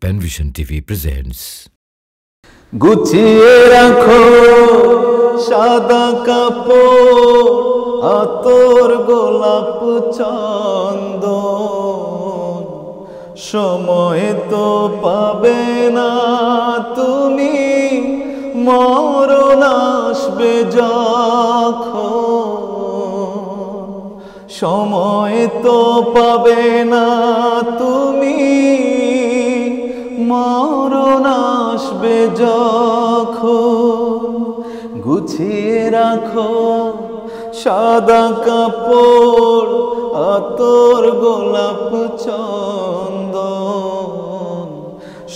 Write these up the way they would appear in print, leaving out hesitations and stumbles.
Penvision TV presents. গুছিয়ে রাখো সাদা কাপড়, আতর গোলাপ চন্দন, সময় তো পাবে না তুমি, মরণ আসবে যখন। সময় তো পাবে না তুমি, মরণ আসবে যখন। গুছিয়ে রাখো সাদা কাপড়, আতর গোলাপ চন্দন,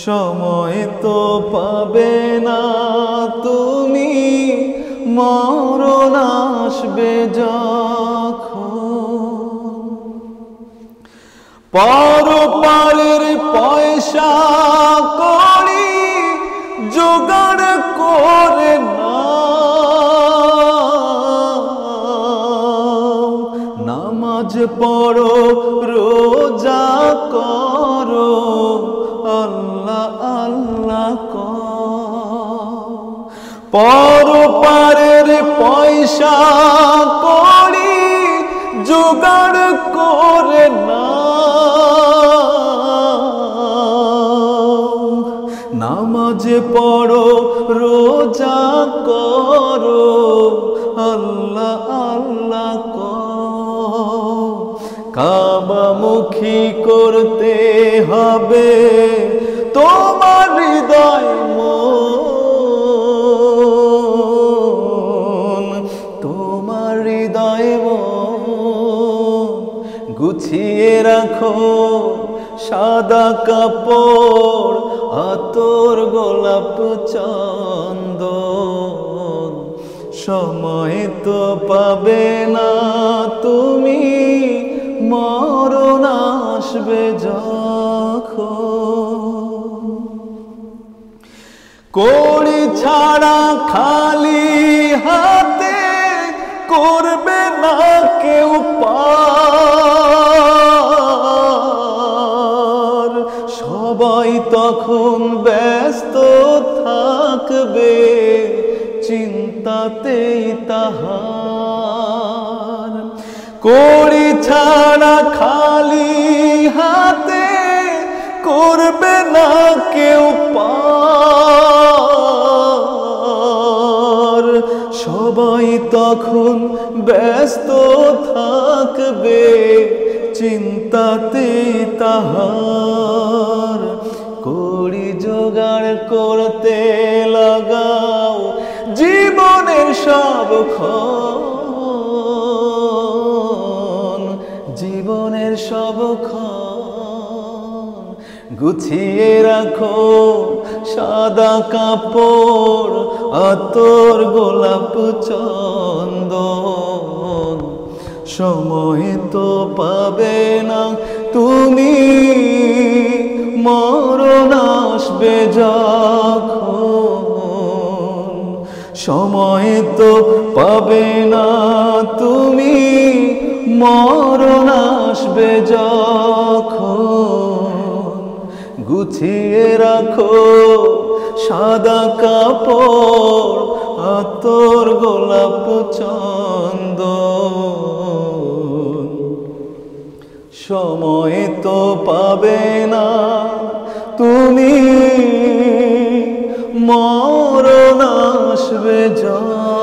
সময় তো পাবে না তুমি, মরণ আসবে যখন। পরপারের পয়সা করি জোগাড় করে নাও, নামাজ পড়ো রোজা করো, আল্লাহ আল্লাহ কও। পরপারের পয়সা করি জোগাড় করে নামাজ পড়ো রোজা করো, আল্লাহ আল্লাহ কও। কাবামুখী করতে হবে তোমার হৃদয় মন, তোমার হৃদয় মন। গুছিয়ে রাখো সাদা কাপড়, আতর গোলাপ চন্দন, সময় তো পাবে না তুমি, মরণ আসবে যখন। কড়ি ছাড়া খালি হাতে করবে না কেউ পার, সবাই তখন ব্যস্ত থাকবে চিন্তাতেই তাহার। কড়ি ছাড়া খালি হাতে করবে না কেউ পার, সবাই তখন ব্যস্ত থাকবে চিন্তাতেই তাহার। কড়ি জোগাড় করতে লাগাও জীবনের সবক্ষণ, জীবনের সবক্ষণ। গুছিয়ে রাখো সাদা কাপড়, আতর গোলাপ চন্দন, সময় তো পাবে না তুমি, মরণ আসবে যখন। সময় তো পাবে না তুমি, মরণ আসবে যখন। গুছিয়ে রাখো সাদা কাপড়, আতর গোলাপ চন্দন, সময় তো পাবে না তুমি, মরণ আসবে যখন।